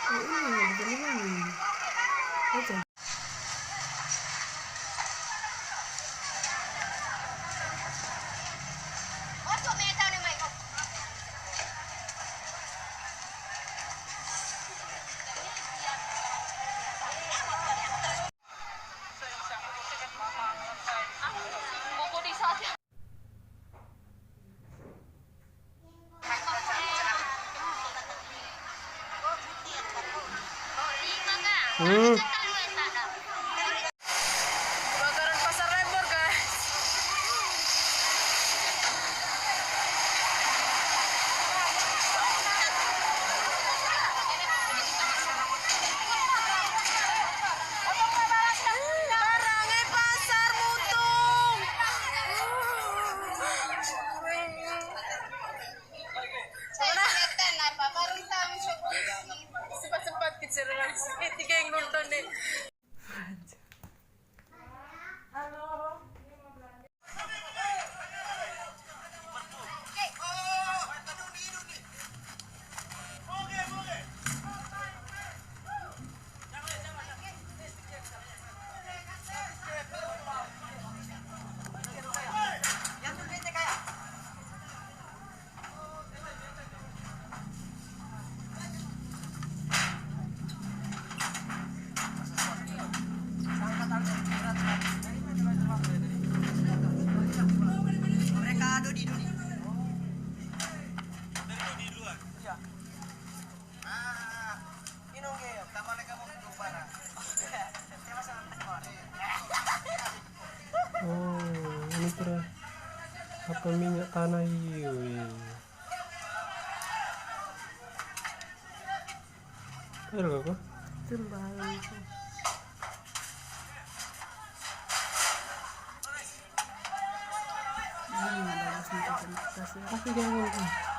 Oh, ini di dalam aja. Hmm. Kebakaran pasar Lembor, guys. Barangnya pasar mutung. Sempat-sempat kecerahan. Tiga yang nonton deh. Oh, ini kira apa minyak tanah hiu ini. Ayo kok. Sembarang. Bagus nih, Tapi jangan.